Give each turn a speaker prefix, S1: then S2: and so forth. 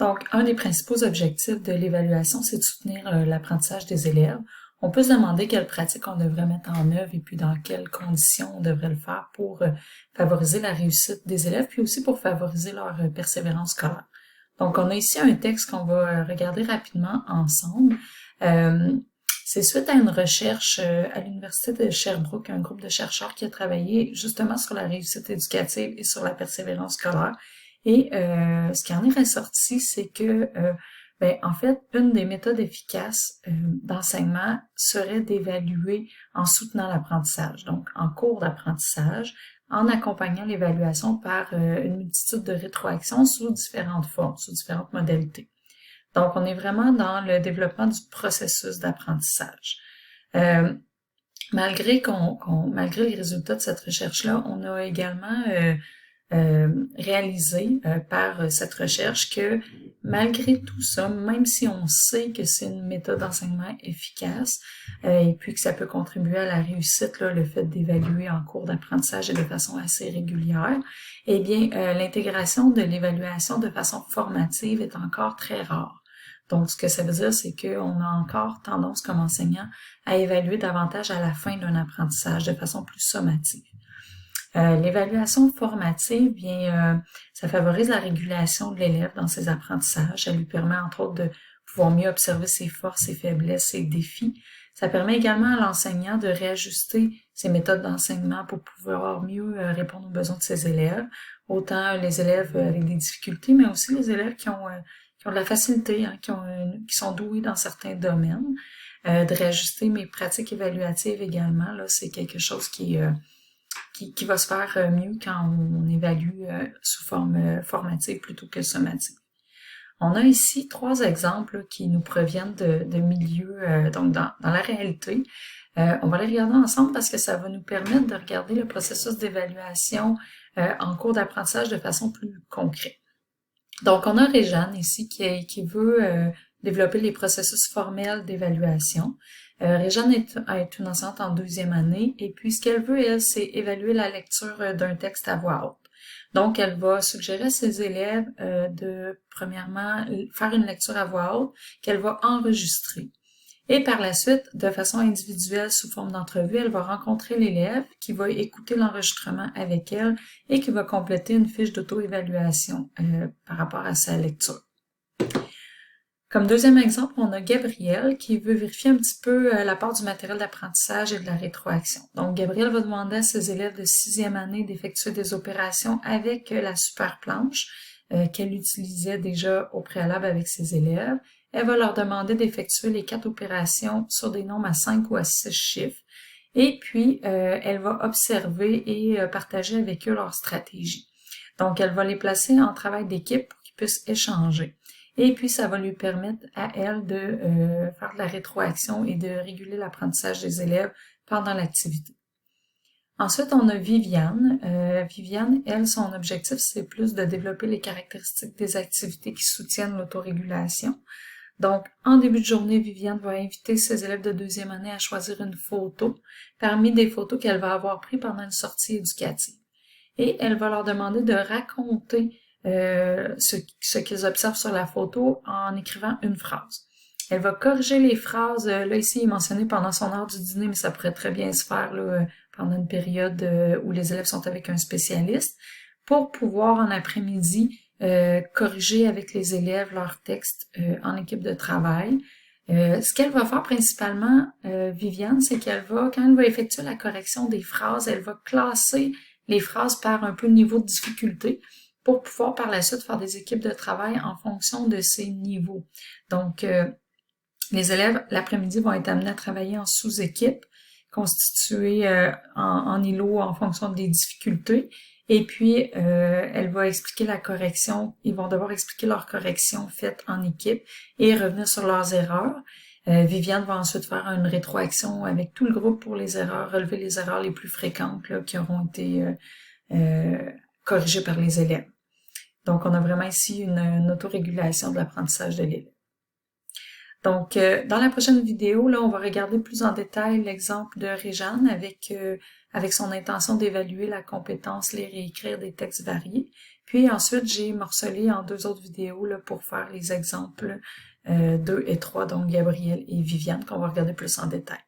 S1: Donc, un des principaux objectifs de l'évaluation, c'est de soutenir l'apprentissage des élèves. On peut se demander quelles pratiques on devrait mettre en œuvre et puis dans quelles conditions on devrait le faire pour favoriser la réussite des élèves, puis aussi pour favoriser leur persévérance scolaire. Donc, on a ici un texte qu'on va regarder rapidement ensemble. C'est suite à une recherche à l'Université de Sherbrooke, un groupe de chercheurs qui a travaillé justement sur la réussite éducative et sur la persévérance scolaire. Et ce qui en est ressorti, c'est que, en fait, une des méthodes efficaces d'enseignement serait d'évaluer en soutenant l'apprentissage, donc en cours d'apprentissage, en accompagnant l'évaluation par une multitude de rétroactions sous différentes formes, sous différentes modalités. Donc, on est vraiment dans le développement du processus d'apprentissage. Malgré les résultats de cette recherche-là, on a également réalisé par cette recherche que malgré tout ça, même si on sait que c'est une méthode d'enseignement efficace et puis que ça peut contribuer à la réussite, là, le fait d'évaluer en cours d'apprentissage et de façon assez régulière, eh bien, l'intégration de l'évaluation de façon formative est encore très rare. Donc, ce que ça veut dire, c'est qu'on a encore tendance comme enseignant à évaluer davantage à la fin d'un apprentissage de façon plus sommative. L'évaluation formative, ça favorise la régulation de l'élève dans ses apprentissages. Ça lui permet, entre autres, de pouvoir mieux observer ses forces, ses faiblesses, ses défis. Ça permet également à l'enseignant de réajuster ses méthodes d'enseignement pour pouvoir mieux répondre aux besoins de ses élèves. Autant les élèves avec des difficultés, mais aussi les élèves qui ont de la facilité, hein, qui sont doués dans certains domaines. De réajuster mes pratiques évaluatives également, là, c'est quelque chose qui va se faire mieux quand on évalue sous forme formative plutôt que sommative. On a ici 3 exemples là, qui nous proviennent de milieux, donc dans la réalité. On va les regarder ensemble parce que ça va nous permettre de regarder le processus d'évaluation en cours d'apprentissage de façon plus concrète. Donc, on a Réjeanne ici qui veut développer les processus formels d'évaluation. Réjeanne est une enseignante en 2e année et puis ce qu'elle veut, elle, c'est évaluer la lecture d'un texte à voix haute. Donc, elle va suggérer à ses élèves de, premièrement, faire une lecture à voix haute qu'elle va enregistrer. Et par la suite, de façon individuelle, sous forme d'entrevue, elle va rencontrer l'élève qui va écouter l'enregistrement avec elle et qui va compléter une fiche d'auto-évaluation par rapport à sa lecture. Comme deuxième exemple, on a Gabrielle qui veut vérifier un petit peu la part du matériel d'apprentissage et de la rétroaction. Donc, Gabrielle va demander à ses élèves de 6e année d'effectuer des opérations avec la super planche qu'elle utilisait déjà au préalable avec ses élèves. Elle va leur demander d'effectuer les 4 opérations sur des nombres à 5 ou à 6 chiffres. Et puis, elle va observer et partager avec eux leur stratégie. Donc, elle va les placer en travail d'équipe pour qu'ils puissent échanger. Et puis, ça va lui permettre à elle de faire de la rétroaction et de réguler l'apprentissage des élèves pendant l'activité. Ensuite, on a Viviane. Viviane, elle, son objectif, c'est plus de développer les caractéristiques des activités qui soutiennent l'autorégulation. Donc, en début de journée, Viviane va inviter ses élèves de 2e année à choisir une photo parmi des photos qu'elle va avoir prises pendant une sortie éducative. Et elle va leur demander de raconter ce qu'ils observent sur la photo en écrivant une phrase. Elle va corriger les phrases, là ici il est mentionné pendant son heure du dîner, mais ça pourrait très bien se faire là, pendant une période où les élèves sont avec un spécialiste, pour pouvoir en après-midi corriger avec les élèves leurs textes en équipe de travail. Ce qu'elle va faire principalement, Viviane, c'est quand elle va effectuer la correction des phrases, elle va classer les phrases par un peu de niveau de difficulté pour pouvoir par la suite faire des équipes de travail en fonction de ces niveaux. Donc, les élèves, l'après-midi, vont être amenés à travailler en sous-équipes constituées en îlots en fonction des difficultés. Et puis, elle va expliquer la correction. Ils vont devoir expliquer leur correction faite en équipe et revenir sur leurs erreurs. Viviane va ensuite faire une rétroaction avec tout le groupe pour les erreurs, relever les erreurs les plus fréquentes là, qui auront été corrigées par les élèves. Donc, on a vraiment ici une autorégulation de l'apprentissage de l'élève. Donc, dans la prochaine vidéo, là, on va regarder plus en détail l'exemple de Réjeanne avec son intention d'évaluer la compétence lire et écrire des textes variés. Puis ensuite, j'ai morcelé en 2 autres vidéos là, pour faire les exemples 2 et 3, donc Gabriel et Viviane, qu'on va regarder plus en détail.